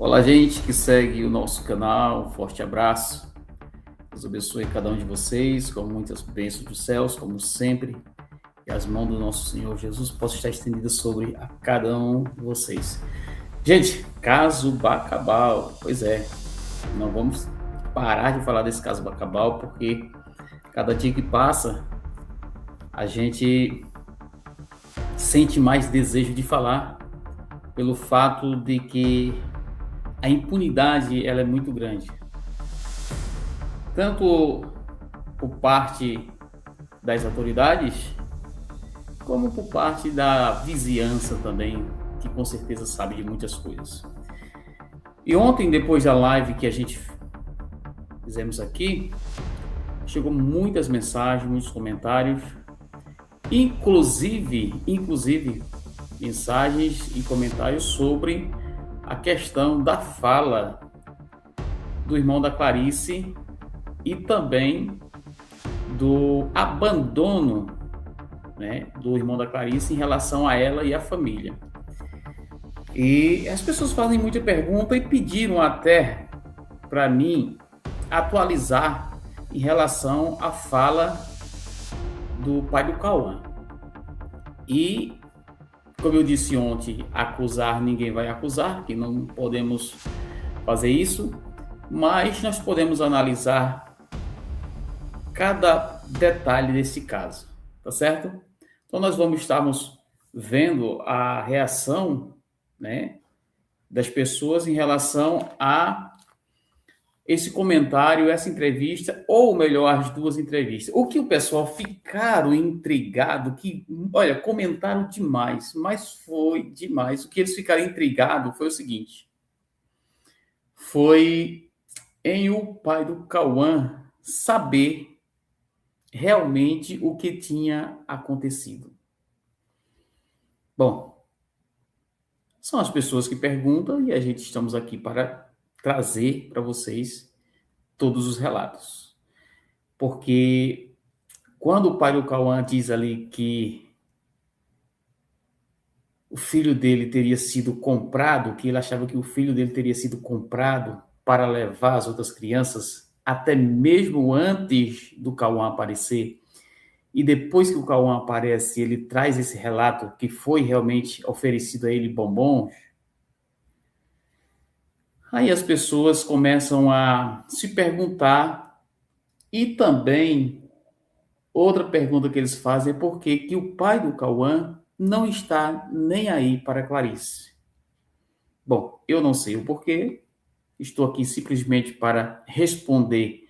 Olá, gente que segue o nosso canal, um forte abraço. Deus abençoe cada um de vocês com muitas bênçãos dos céus, como sempre. E as mãos do nosso Senhor Jesus possam estar estendidas sobre a cada um de vocês. Gente, caso Bacabal, pois é, não vamos parar de falar desse caso Bacabal, porque cada dia que passa, a gente sente mais desejo de falar, pelo fato de que a impunidade ela é muito grande. Tanto por parte das autoridades, como por parte da vizinhança também, que com certeza sabe de muitas coisas. E ontem, depois da live que a gente fizemos aqui, chegou muitas mensagens, muitos comentários, inclusive mensagens e comentários sobre a questão da fala do irmão da Clarice e também do abandono, né, do irmão da Clarice em relação a ela e a família. E as pessoas fazem muita pergunta e pediram até para mim atualizar em relação à fala do pai do Cauã. E, como eu disse ontem, acusar ninguém vai acusar, que não podemos fazer isso, mas nós podemos analisar cada detalhe desse caso, tá certo? Então nós vamos estarmos vendo a reação, né, das pessoas em relação a esse comentário, essa entrevista, ou melhor, as duas entrevistas. O que o pessoal ficaram intrigado, que, olha, comentaram demais, mas foi demais. O que eles ficaram intrigados foi o seguinte: foi em o pai do Cauã saber realmente o que tinha acontecido. Bom, são as pessoas que perguntam e a gente estamos aqui para trazer para vocês todos os relatos. Porque quando o pai do Cauã diz ali que o filho dele teria sido comprado, que ele achava que o filho dele teria sido comprado para levar as outras crianças, até mesmo antes do Cauã aparecer, e depois que o Cauã aparece, ele traz esse relato que foi realmente oferecido a ele bombons. Aí as pessoas começam a se perguntar, e também outra pergunta que eles fazem é por que o pai do Cauã não está nem aí para Clarice. Bom, eu não sei o porquê, estou aqui simplesmente para responder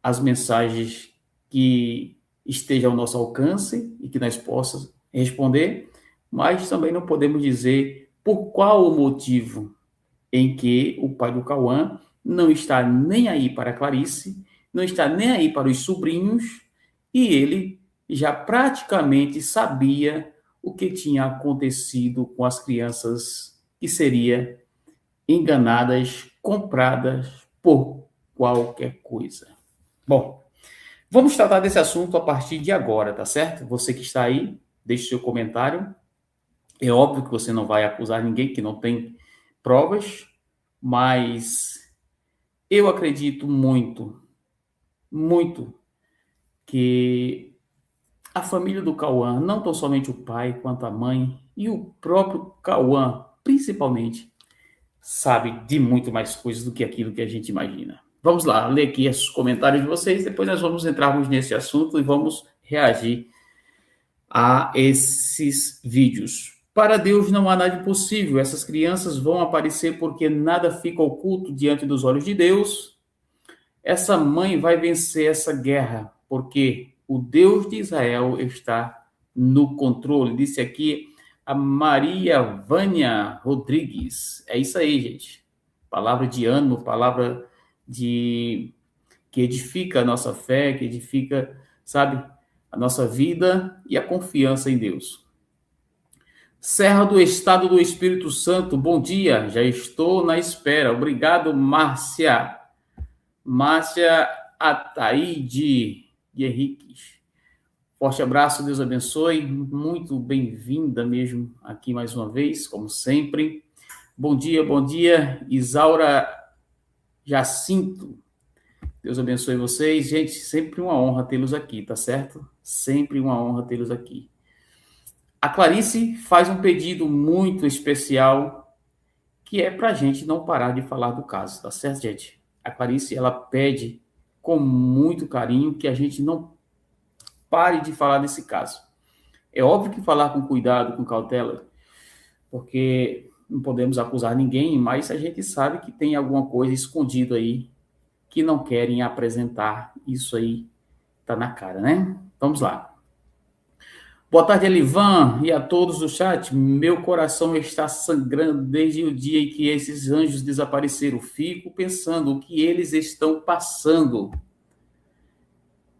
as mensagens que estejam ao nosso alcance e que nós possamos responder, mas também não podemos dizer por qual o motivo em que o pai do Cauã não está nem aí para Clarice, não está nem aí para os sobrinhos, e ele já praticamente sabia o que tinha acontecido com as crianças que seriam enganadas, compradas por qualquer coisa. Bom, vamos tratar desse assunto a partir de agora, tá certo? Você que está aí, deixe seu comentário. É óbvio que você não vai acusar ninguém que não tem provas, mas eu acredito muito, muito, que a família do Cauã, não tão somente o pai quanto a mãe, e o próprio Cauã, principalmente, sabe de muito mais coisas do que aquilo que a gente imagina. Vamos lá, ler aqui os comentários de vocês, depois nós vamos entrarmos nesse assunto e vamos reagir a esses vídeos. Para Deus não há nada impossível. Essas crianças vão aparecer porque nada fica oculto diante dos olhos de Deus. Essa mãe vai vencer essa guerra porque o Deus de Israel está no controle. Disse aqui a Maria Vânia Rodrigues. É isso aí, gente. Palavra de ânimo, palavra de que edifica a nossa fé, que edifica, sabe, a nossa vida e a confiança em Deus. Serra do Estado do Espírito Santo, bom dia, já estou na espera. Obrigado, Márcia. Márcia Ataíde de Henriques. Forte abraço, Deus abençoe. Muito bem-vinda mesmo aqui mais uma vez, como sempre. bom dia, Isaura Jacinto. Deus abençoe vocês. Gente, sempre uma honra tê-los aqui, tá certo? Sempre uma honra tê-los aqui. A Clarice faz um pedido muito especial, que é para a gente não parar de falar do caso, tá certo, gente? A Clarice, ela pede com muito carinho que a gente não pare de falar desse caso. É óbvio que falar com cuidado, com cautela, porque não podemos acusar ninguém, mas a gente sabe que tem alguma coisa escondida aí que não querem apresentar. Isso aí tá na cara, né? Vamos lá. Boa tarde, Elivan, e a todos do chat. Meu coração está sangrando desde o dia em que esses anjos desapareceram. Fico pensando o que eles estão passando.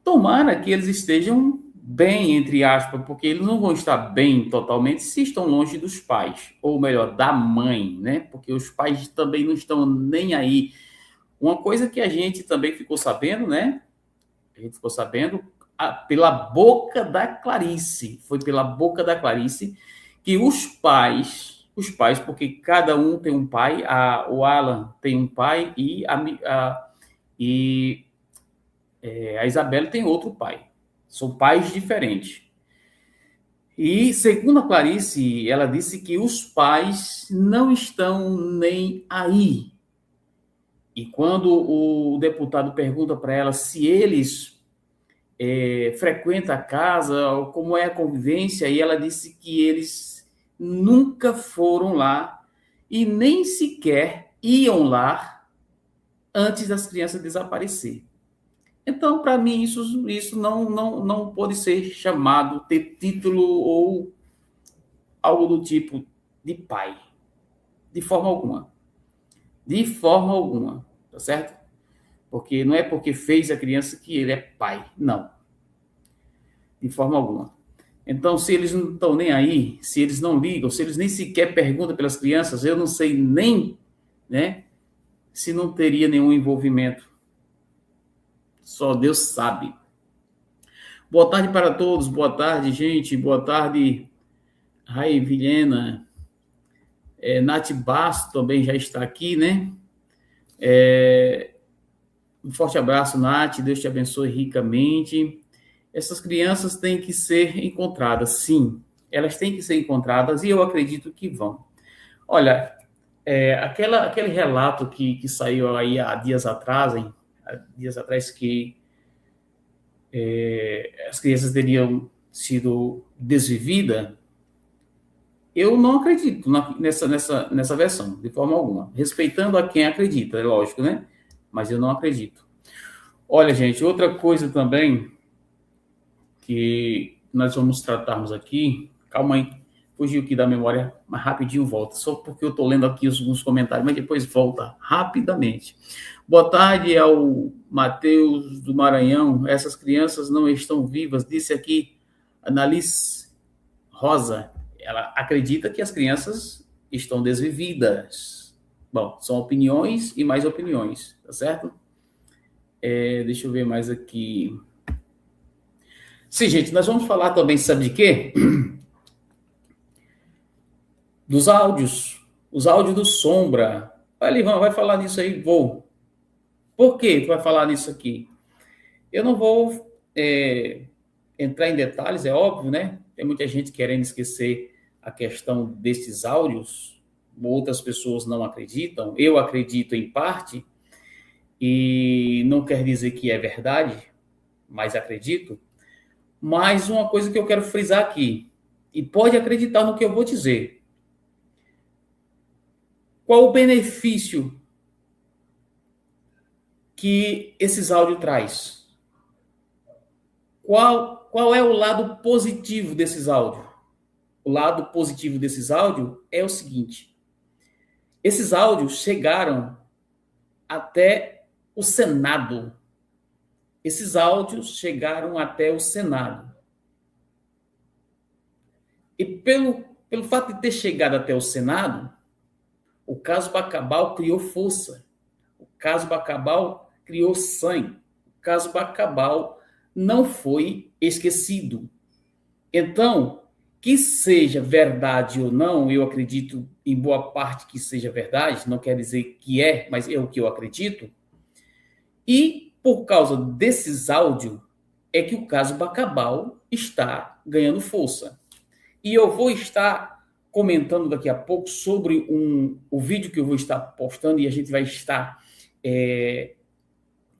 Tomara que eles estejam bem, entre aspas, porque eles não vão estar bem totalmente se estão longe dos pais, ou melhor, da mãe, né? Porque os pais também não estão nem aí. Uma coisa que a gente também ficou sabendo, né? A gente ficou sabendo pela boca da Clarice, foi pela boca da Clarice que os pais, porque cada um tem um pai, o Alan tem um pai e a Isabela tem outro pai. São pais diferentes. E, segundo a Clarice, ela disse que os pais não estão nem aí. E quando o deputado pergunta para ela se eles frequentam a casa, como é a convivência, e ela disse que eles nunca foram lá e nem sequer iam lá antes das crianças desaparecer. Então, para mim, isso não pode ser chamado, ter título ou algo do tipo de pai. De forma alguma. De forma alguma. Tá certo? Porque não é porque fez a criança que ele é pai. Não. De forma alguma. Então, se eles não estão nem aí, se eles não ligam, se eles nem sequer perguntam pelas crianças, eu não sei nem, né, se não teria nenhum envolvimento. Só Deus sabe. Boa tarde para todos, boa tarde, gente, boa tarde, Rai Vilhena, Nath Basto também já está aqui, né? Um forte abraço, Nath, Deus te abençoe ricamente. Essas crianças têm que ser encontradas, sim, elas têm que ser encontradas e eu acredito que vão. Olha, aquele relato que saiu aí há dias atrás, que as crianças teriam sido desvividas, eu não acredito nessa versão, de forma alguma. Respeitando a quem acredita, é lógico, né? Mas eu não acredito. Olha, gente, outra coisa também que nós vamos tratarmos aqui. Calma aí, fugiu aqui da memória, mas rapidinho volta. Só porque eu estou lendo aqui alguns comentários, mas depois volta rapidamente. Boa tarde ao Matheus do Maranhão. Essas crianças não estão vivas, disse aqui a Annalise Rosa. Ela acredita que as crianças estão desvividas. Bom, são opiniões e mais opiniões, tá certo? Deixa eu ver mais aqui. Sim, gente, nós vamos falar também, sabe de quê? Dos áudios. Os áudios do Sombra. Vai, Livan, vai falar nisso aí? Vou. Por que tu vai falar nisso aqui? Eu não vou entrar em detalhes, é óbvio, né? Tem muita gente querendo esquecer a questão desses áudios, outras pessoas não acreditam, eu acredito em parte, e não quer dizer que é verdade, mas acredito. Mas uma coisa que eu quero frisar aqui, e pode acreditar no que eu vou dizer. Qual o benefício que esses áudios traz? Qual é o lado positivo desses áudios? O lado positivo desses áudios é o seguinte: esses áudios chegaram até o Senado. Esses áudios chegaram até o Senado. E pelo fato de ter chegado até o Senado, o caso Bacabal criou força. O caso Bacabal criou sangue. O caso Bacabal não foi esquecido. Então, Que seja verdade ou não, eu acredito em boa parte que seja verdade, não quer dizer que é, mas é o que eu acredito. E por causa desses áudios é que o caso Bacabal está ganhando força. E eu vou estar comentando daqui a pouco sobre o vídeo que eu vou estar postando e a gente vai estar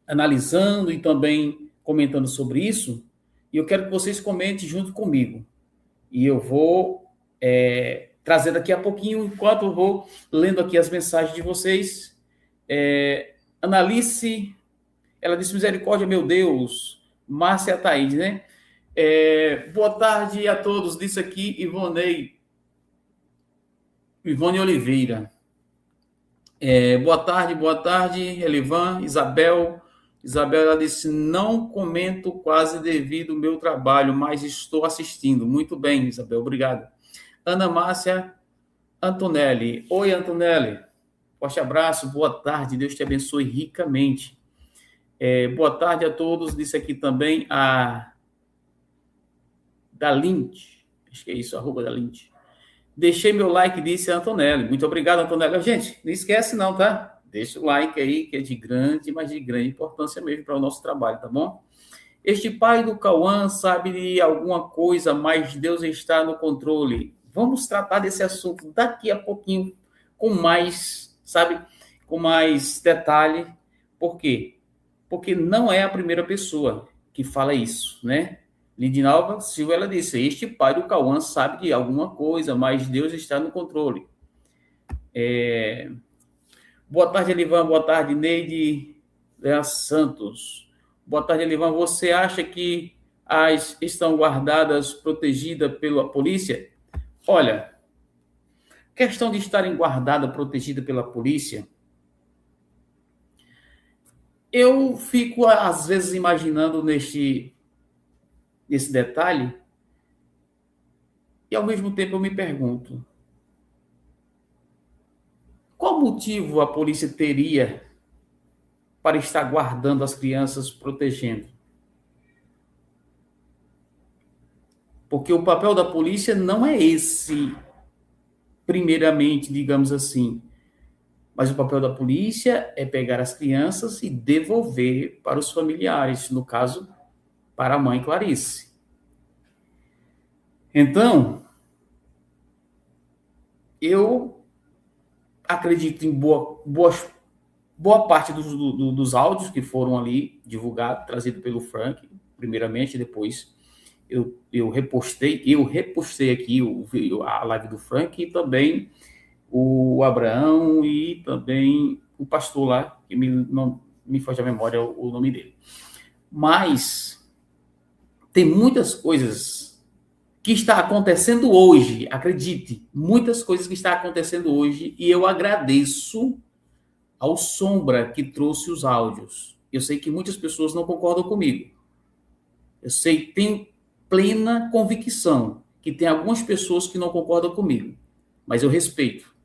analisando e também comentando sobre isso. E eu quero que vocês comentem junto comigo. E eu vou trazer daqui a pouquinho, enquanto eu vou lendo aqui as mensagens de vocês. Analice, ela disse: misericórdia, meu Deus. Márcia Taíde, né? Boa tarde a todos, disse aqui Ivone Oliveira. Boa tarde, Elivan, Isabel. Isabel, ela disse: não comento quase devido ao meu trabalho, mas estou assistindo. Muito bem, Isabel, obrigado. Ana Márcia Antonelli. Oi, Antonelli. Forte abraço, boa tarde, Deus te abençoe ricamente. Boa tarde a todos, disse aqui também a Dalinte, acho que é isso, @Dalinte. Deixei meu like, disse a Antonelli. Muito obrigado, Antonelli. Gente, não esquece não, tá? Deixa o like aí, que é de grande, mas de grande importância mesmo para o nosso trabalho, tá bom? Este pai do Cauã sabe de alguma coisa, mas Deus está no controle. Vamos tratar desse assunto daqui a pouquinho com mais, sabe, com mais detalhe. Por quê? Porque não é a primeira pessoa que fala isso, né? Lidinalva Silva, ela disse: este pai do Cauã sabe de alguma coisa, mas Deus está no controle. Boa tarde, Elivan. Boa tarde, Neide Lea Santos. Boa tarde, Elivan. Você acha que as estão guardadas, protegidas pela polícia? Olha, questão de estarem guardadas, protegidas pela polícia, eu fico, às vezes, imaginando nesse detalhe, e, ao mesmo tempo, eu me pergunto, qual motivo a polícia teria para estar guardando as crianças, protegendo? Porque o papel da polícia não é esse, primeiramente, digamos assim. Mas o papel da polícia é pegar as crianças e devolver para os familiares, no caso, para a mãe Clarice. Então, eu acredito em boa parte dos áudios que foram ali divulgados, trazidos pelo Frank, primeiramente, depois eu repostei aqui a live do Frank e também o Abraão e também o pastor lá, que não me foge a memória o nome dele. Mas tem muitas coisas que está acontecendo hoje, acredite, muitas coisas que está acontecendo hoje, e eu agradeço ao Sombra que trouxe os áudios. Eu sei que muitas pessoas não concordam comigo. Eu sei, tenho plena convicção que tem algumas pessoas que não concordam comigo, mas eu respeito.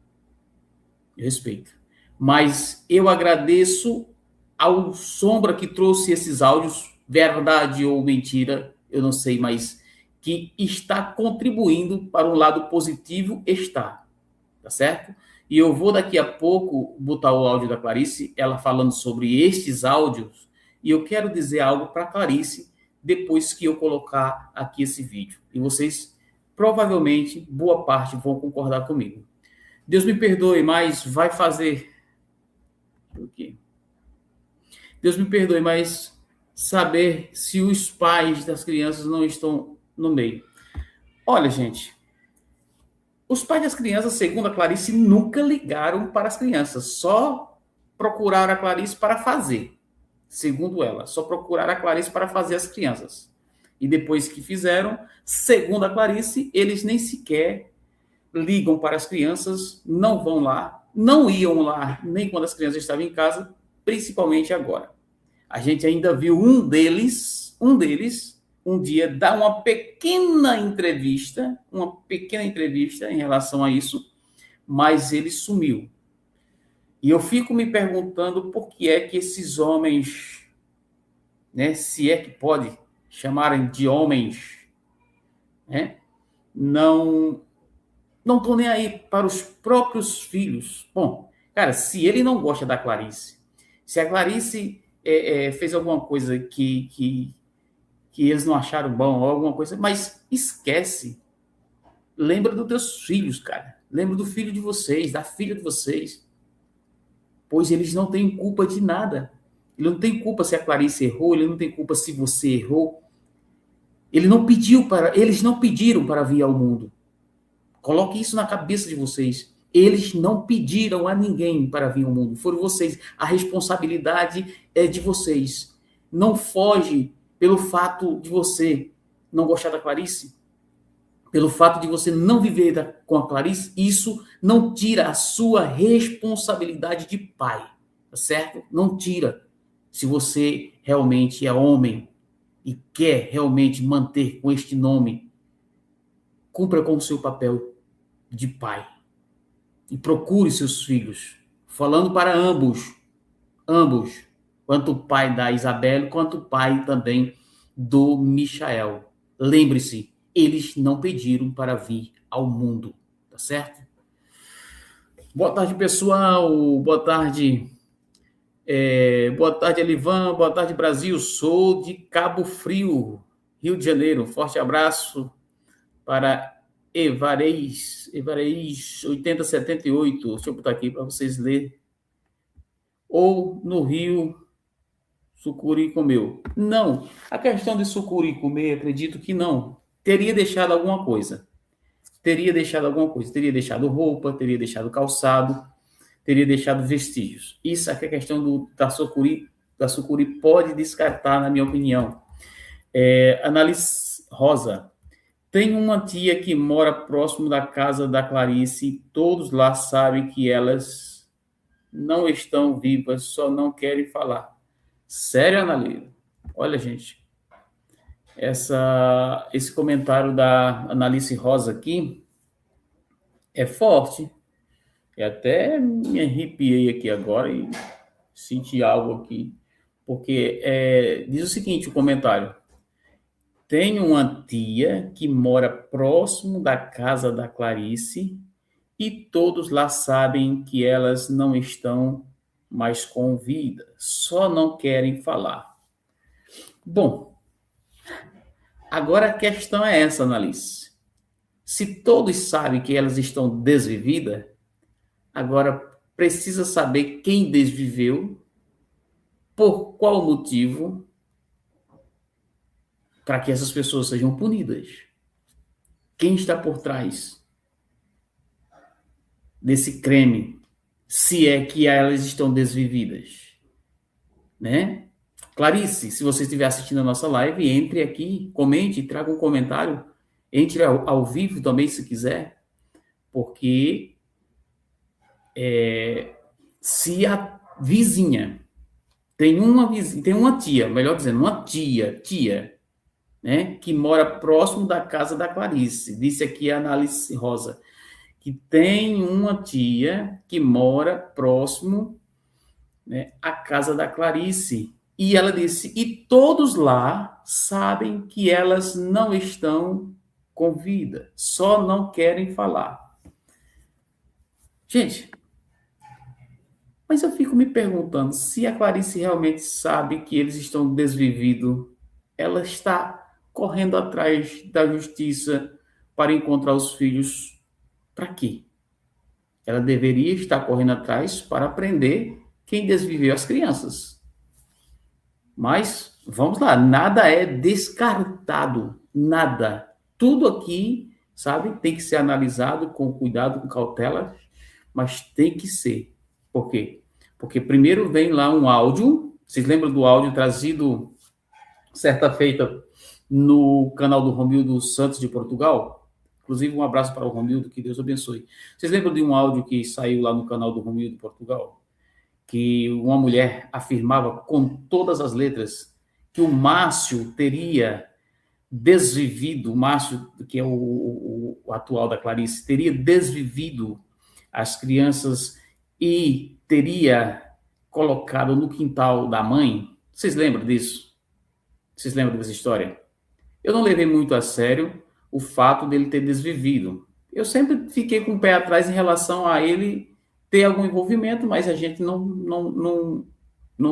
Eu respeito. Mas eu agradeço ao Sombra que trouxe esses áudios, verdade ou mentira, eu não sei, mas que está contribuindo para um lado positivo, está. Tá certo? E eu vou daqui a pouco botar o áudio da Clarice, ela falando sobre estes áudios, e eu quero dizer algo para a Clarice depois que eu colocar aqui esse vídeo. E vocês, provavelmente, boa parte vão concordar comigo. Deus me perdoe, mas vai fazer o quê? Deus me perdoe, mas saber se os pais das crianças não estão no meio. Olha, gente, os pais das crianças, segundo a Clarice, nunca ligaram para as crianças, só procuraram a Clarice para fazer. Segundo ela, só procuraram a Clarice para fazer as crianças. E depois que fizeram, segundo a Clarice, eles nem sequer ligam para as crianças, não vão lá, não iam lá nem quando as crianças estavam em casa, principalmente agora. A gente ainda viu um deles um dia dar uma pequena entrevista em relação a isso, mas ele sumiu. E eu fico me perguntando por que é que esses homens, né, se é que pode chamarem de homens, né, não não estão nem aí para os próprios filhos. Bom, cara, se ele não gosta da Clarice, se a Clarice fez alguma coisa que eles não acharam bom, ou alguma coisa, mas esquece. Lembra dos teus filhos, cara. Lembra do filho de vocês, da filha de vocês. Pois eles não têm culpa de nada. Ele não tem culpa se a Clarice errou, ele não tem culpa se você errou. Eles não pediram para vir ao mundo. Coloque isso na cabeça de vocês. Eles não pediram a ninguém para vir ao mundo. Foram vocês. A responsabilidade é de vocês. Não foge pelo fato de você não gostar da Clarice, pelo fato de você não viver com a Clarice. Isso não tira a sua responsabilidade de pai, tá certo? Não tira. Se você realmente é homem e quer realmente manter com este nome, cumpra com o seu papel de pai e procure seus filhos, falando para ambos, quanto o pai da Isabel, quanto o pai também do Michael. Lembre-se, eles não pediram para vir ao mundo, tá certo? Boa tarde, pessoal. Boa tarde, Elivan. Boa tarde, Brasil. Sou de Cabo Frio, Rio de Janeiro. Forte abraço para Evareis 8078. Deixa eu botar aqui para vocês lerem. Ou no Rio, sucuri comeu. Não, a questão de sucuri comer, acredito que não. Teria deixado alguma coisa. Teria deixado roupa, teria deixado calçado, teria deixado vestígios. Isso é que a questão da sucuri pode descartar, na minha opinião. Análise Rosa. Tem uma tia que mora próximo da casa da Clarice e todos lá sabem que elas não estão vivas, só não querem falar. Sério, Analisa? Olha, gente, esse comentário da Analice Rosa aqui é forte. Eu até me arrepiei aqui agora e senti algo aqui. Porque diz o seguinte, o comentário. Tem uma tia que mora próximo da casa da Clarice e todos lá sabem que elas não estão mais com vida, só não querem falar. Bom, agora a questão é essa, Analice. Se todos sabem que elas estão desvividas, agora precisa saber quem desviveu, por qual motivo, para que essas pessoas sejam punidas. Quem está por trás desse crime, se é que elas estão desvividas, né? Clarice, se você estiver assistindo a nossa live, entre aqui, comente, traga um comentário, entre ao vivo também, se quiser, porque se a vizinha tem uma tia, melhor dizendo, uma tia, né, que mora próximo da casa da Clarice, disse aqui a Análise Rosa, que tem uma tia que mora próximo, né, à casa da Clarice. E ela disse, e todos lá sabem que elas não estão com vida, só não querem falar. Gente, mas eu fico me perguntando, se a Clarice realmente sabe que eles estão desvividos, ela está correndo atrás da justiça para encontrar os filhos, para quê? Ela deveria estar correndo atrás para prender quem desviveu as crianças. Mas, vamos lá, nada é descartado, nada. Tudo aqui, sabe, tem que ser analisado com cuidado, com cautela, mas tem que ser. Por quê? Porque primeiro vem lá um áudio, vocês lembram do áudio trazido certa feita no canal do Romildo Santos de Portugal? Inclusive, um abraço para o Romildo, que Deus abençoe. Vocês lembram de um áudio que saiu lá no canal do Romildo de Portugal? Que uma mulher afirmava com todas as letras que o Márcio teria desvivido, o Márcio, que é o atual da Clarice, teria desvivido as crianças e teria colocado no quintal da mãe. Vocês lembram disso? Vocês lembram dessa história? Eu não levei muito a sério, o fato dele ter desvivido. Eu sempre fiquei com o pé atrás em relação a ele ter algum envolvimento, mas a gente não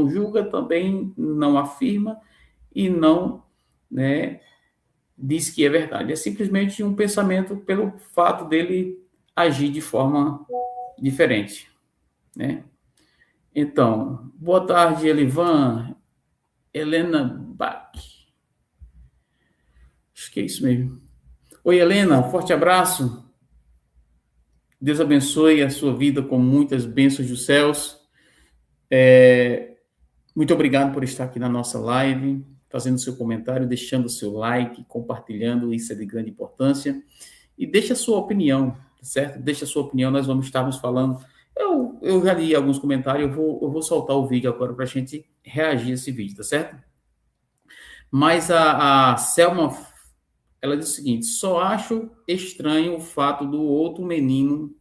julga também, não afirma e não, né, diz que é verdade. É simplesmente um pensamento pelo fato dele agir de forma diferente, né? Então, boa tarde, Elivan, Helena Bach. Acho que é isso mesmo. Oi, Helena, forte abraço. Deus abençoe a sua vida com muitas bênçãos dos céus. Muito obrigado por estar aqui na nossa live, fazendo seu comentário, deixando seu like, compartilhando, isso é de grande importância. E deixa a sua opinião, certo? Deixa a sua opinião, nós vamos estarmos falando. Eu já li alguns comentários, eu vou soltar o vídeo agora para a gente reagir a esse vídeo, tá certo? Mas a Selma, ela diz o seguinte: só acho estranho o fato do outro menino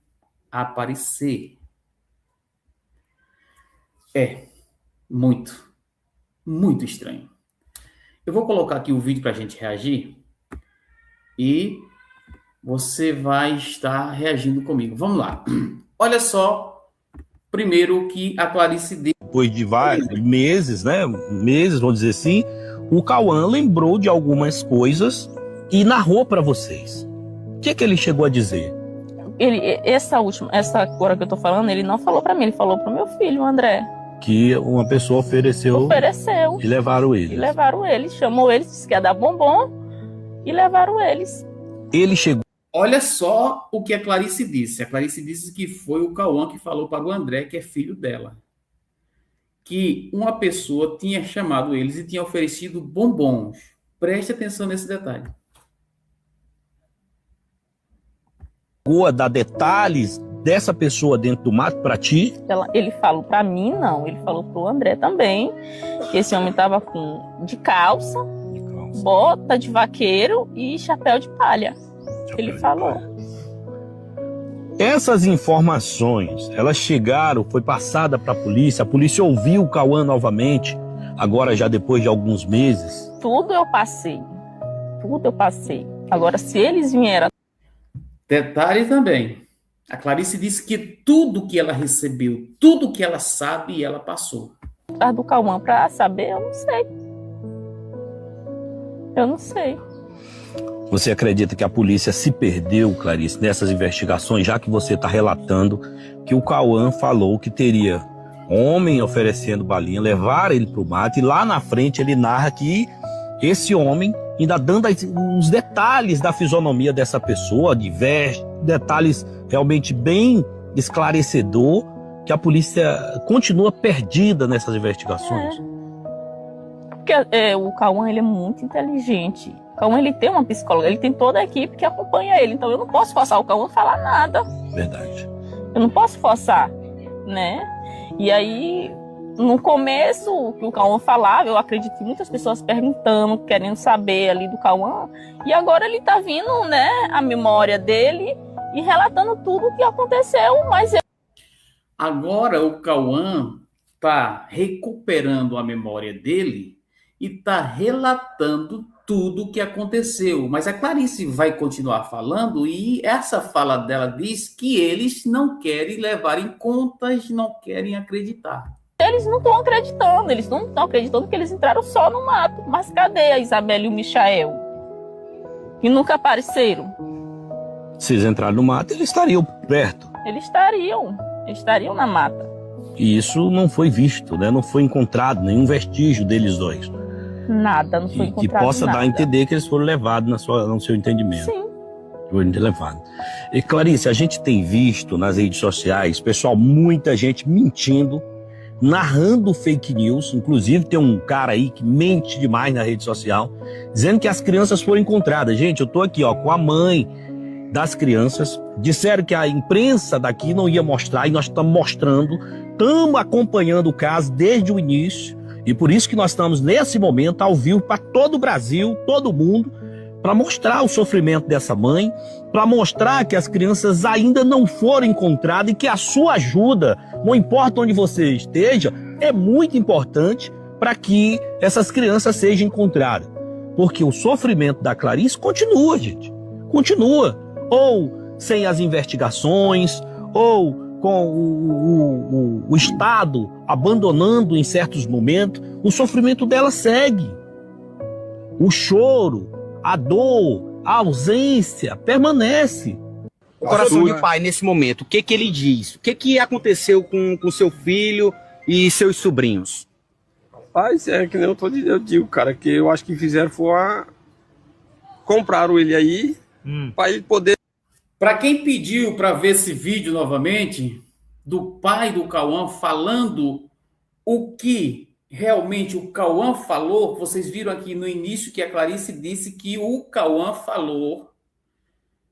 aparecer. Muito, muito estranho. Eu vou colocar aqui o vídeo para a gente reagir e você vai estar reagindo comigo. Vamos lá. Olha só, primeiro que a Clarice deu. Depois de vários meses, né? Meses, vamos dizer assim, o Cauã lembrou de algumas coisas e narrou para vocês. O que é que ele chegou a dizer? Essa agora que eu tô falando, ele não falou para mim, ele falou pro meu filho, o André. Que uma pessoa ofereceu. E levaram eles. Chamou eles, disse que ia dar bombom e levaram eles. Ele chegou. Olha só o que a Clarice disse. A Clarice disse que foi o Cauã que falou para o André, que é filho dela, que uma pessoa tinha chamado eles e tinha oferecido bombons. Preste atenção nesse detalhe. Chegou a dar detalhes dessa pessoa dentro do mato para ti? Ele falou para mim, não. Ele falou pro André também, que esse homem tava de calça, bota de vaqueiro e chapéu de palha. Ele falou. Essas informações, elas chegaram, foi passada para a polícia ouviu o Cauã novamente, agora já depois de alguns meses. Tudo eu passei. Agora, se eles vieram... Detalhe também. A Clarice disse que tudo que ela recebeu, tudo que ela sabe, ela passou. A do Cauã para saber, eu não sei. Você acredita que a polícia se perdeu, Clarice, nessas investigações, já que você está relatando que o Cauã falou que teria homem oferecendo balinha, levar ele para o mato, e lá na frente ele narra que esse homem, ainda dando os detalhes da fisionomia dessa pessoa, detalhes realmente bem esclarecedor, que a polícia continua perdida nessas investigações. Porque o Cauã, ele é muito inteligente. O Cauã, ele tem uma psicóloga, ele tem toda a equipe que acompanha ele. Então eu não posso forçar o Cauã a falar nada. Verdade. Eu não posso forçar, né? E aí, no começo, que o Cauã falava, eu acredito que muitas pessoas perguntando, querendo saber ali do Cauã. E agora ele tá vindo, né, a memória dele e relatando tudo o que aconteceu, mas... Agora o Cauã tá recuperando a memória dele e tá relatando tudo o que aconteceu. Mas a Clarice vai continuar falando e essa fala dela diz que eles não querem levar em contas, não querem acreditar. Eles não estão acreditando que eles entraram só no mato. Mas cadê a Isabela e o Michael? Que nunca apareceram. Se eles entraram no mato, eles estariam perto. Eles estariam na mata. E isso não foi visto, né? Não foi encontrado nenhum vestígio deles dois. Nada, não foi encontrado. Que possa nada. dar a entender que eles foram levados no seu entendimento. Sim. Foram levados. E Clarice, a gente tem visto nas redes sociais, pessoal, muita gente mentindo, narrando fake news. Inclusive tem um cara aí que mente demais na rede social, dizendo que as crianças foram encontradas. Gente, eu tô aqui, ó, com a mãe das crianças. Disseram que a imprensa daqui não ia mostrar e nós estamos mostrando. Estamos acompanhando o caso desde o início. E por isso que nós estamos, nesse momento, ao vivo para todo o Brasil, todo mundo, para mostrar o sofrimento dessa mãe, para mostrar que as crianças ainda não foram encontradas e que a sua ajuda, não importa onde você esteja, é muito importante para que essas crianças sejam encontradas. Porque o sofrimento da Clarice continua, gente. continua. Ou sem as investigações, ou com o Estado abandonando em certos momentos, o sofrimento dela segue. O choro, a dor, a ausência permanece. O coração de pai, nesse momento, o que que ele diz? O que que aconteceu com seu filho e seus sobrinhos? Rapaz, é que nem eu digo, cara, que eu acho que fizeram compraram ele aí, para ele poder... Para quem pediu para ver esse vídeo novamente, do pai do Cauã falando o que realmente o Cauã falou, vocês viram aqui no início que a Clarice disse que o Cauã falou,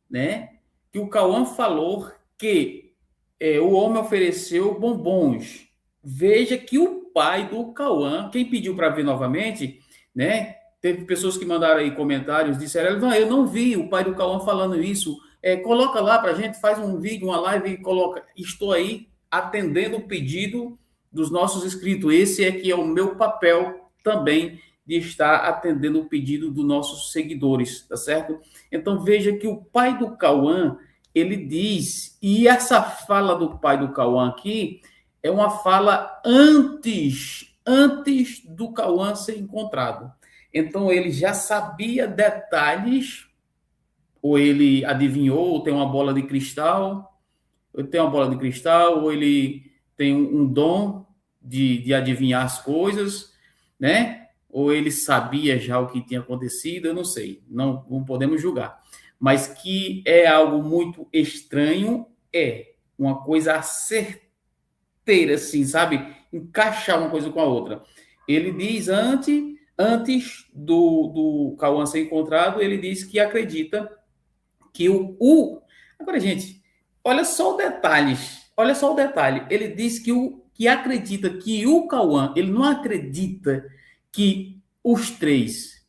né? Que o Cauã falou que o homem ofereceu bombons. Veja que o pai do Cauã, quem pediu para ver novamente, né? Teve pessoas que mandaram aí comentários, disseram, eu não vi o pai do Cauã falando isso. Coloca lá para a gente, faz um vídeo, uma live e coloca. Estou aí atendendo o pedido dos nossos inscritos. Esse é que é o meu papel também de estar atendendo o pedido dos nossos seguidores, tá certo? Então veja que o pai do Cauã, ele diz, e essa fala do pai do Cauã aqui é uma fala antes do Cauã ser encontrado. Então ele já sabia detalhes, ou ele adivinhou, ou tem uma bola de cristal, ou ele tem um dom de adivinhar as coisas, né? Ou ele sabia já o que tinha acontecido, eu não sei, não podemos julgar. Mas que é algo muito estranho, é uma coisa certeira, assim, sabe? Encaixar uma coisa com a outra. Ele diz, antes do Cauã ser encontrado, ele diz que acredita que Agora, gente, olha só o detalhe. Ele diz que acredita que o Cauã, ele não acredita que os três.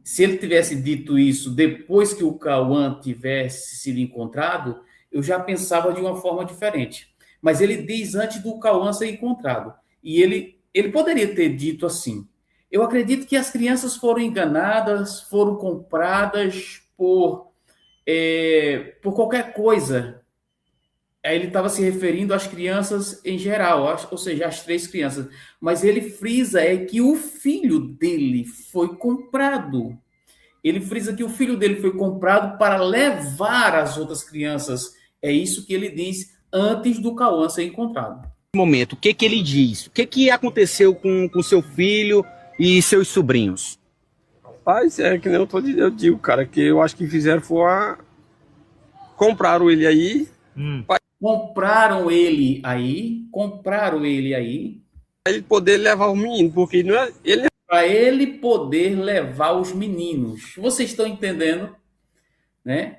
Se ele tivesse dito isso depois que o Cauã tivesse sido encontrado, eu já pensava de uma forma diferente. Mas ele diz antes do Cauã ser encontrado. E ele poderia ter dito assim, eu acredito que as crianças foram enganadas, foram compradas por qualquer coisa. Aí ele estava se referindo às crianças em geral, ou seja, às 3 crianças. Mas ele frisa que o filho dele foi comprado. Ele frisa que o filho dele foi comprado para levar as outras crianças. É isso que ele diz antes do Cauã ser encontrado. No momento, o que que ele diz? O que que aconteceu com seu filho e seus sobrinhos? Rapaz, é que nem eu digo, cara, que eu acho que fizeram compraram ele aí. Compraram ele aí. Para ele poder levar o menino, porque não é, ele para ele poder levar os meninos. Vocês estão entendendo? Né?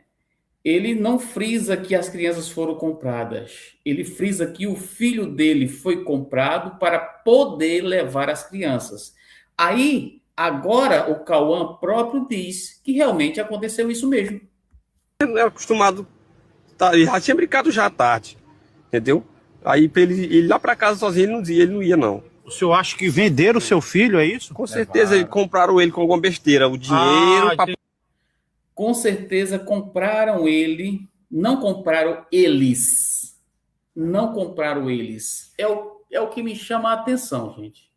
Ele não frisa que as crianças foram compradas. Ele frisa que o filho dele foi comprado para poder levar as crianças. Aí, agora, o Cauã próprio diz que realmente aconteceu isso mesmo. não é acostumado, ele já tinha brincado já à tarde, entendeu? Aí para ele ir lá para casa sozinho, ele não ia não. O senhor acha que venderam o seu filho, é isso? Com certeza eles compraram ele com alguma besteira, o dinheiro para... Com certeza compraram ele, não compraram eles. É o que me chama a atenção, gente.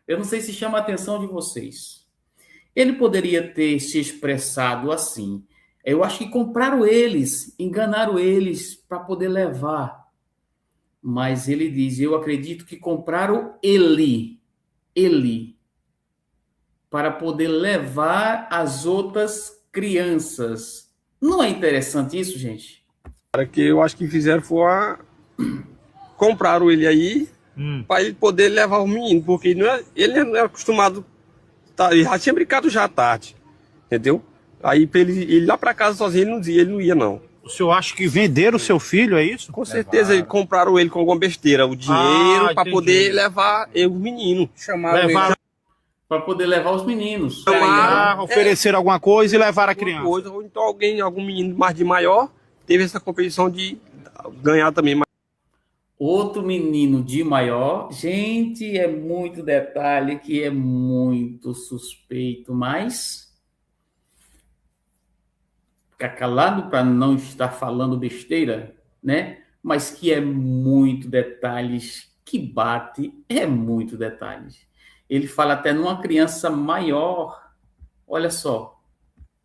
Eu não sei se chama a atenção de vocês. Ele poderia ter se expressado assim. Eu acho que compraram eles, enganaram eles para poder levar. Mas ele diz, eu acredito que compraram ele, para poder levar as outras crianças. Não é interessante isso, gente? Que eu acho que fizeram compraram ele aí para ele poder levar o menino, porque ele não é acostumado, ele já tinha brincado já à tarde, entendeu? Aí para ele ir lá para casa sozinho, ele não ia não. O senhor acha que venderam o seu filho, é isso? Com certeza eles compraram ele com alguma besteira, o dinheiro para poder levar o menino. Chamaram ele para poder levar os meninos. Ofereceram alguma coisa e levaram a criança. Ou então algum menino mais de maior, teve essa competição de ganhar também. Outro menino de maior. Gente, é muito detalhe que é muito suspeito, mas ficar calado para não estar falando besteira, né? Mas que é muito detalhes, que bate, é muito detalhes. Ele fala até numa criança maior, olha só.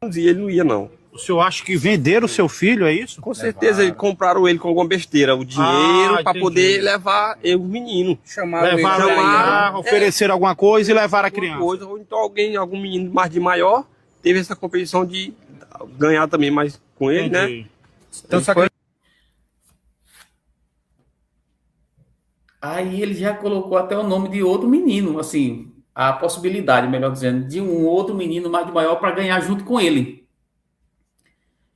E ele não ia, não. O senhor acha que venderam o seu filho, é isso? Com certeza eles compraram ele com alguma besteira, o dinheiro para entendi. poder levar o menino. Levaram ele lá, ofereceram alguma coisa e levaram a criança. Coisa, ou então algum menino mais de maior teve essa competição de ganhar também mais com ele, Entendi. né? Então, Aí ele já colocou até o nome de outro menino, assim, a possibilidade, melhor dizendo, de um outro menino mais de maior para ganhar junto com ele.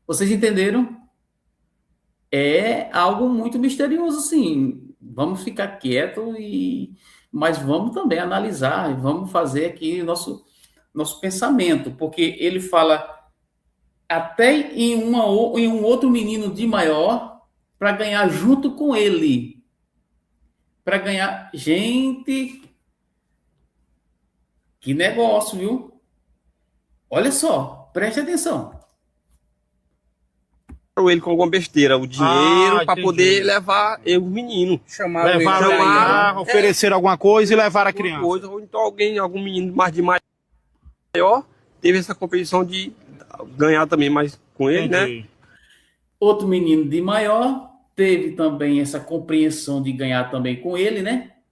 Vocês entenderam? É algo muito misterioso, sim. Vamos ficar quieto mas vamos também analisar e vamos fazer aqui nosso pensamento, porque ele fala até em um outro menino de maior para ganhar junto com ele. Para ganhar. Gente, que negócio, viu? Olha só, preste atenção. ele com alguma besteira, o dinheiro para entendi. poder levar o menino. Levaram ele lá, ofereceram alguma coisa e levaram a criança. Coisa, ou então algum menino mais de maior teve essa competição de ganhar também mais com ele, Entendi. né? Outro menino de maior teve também essa compreensão de ganhar também com ele, né?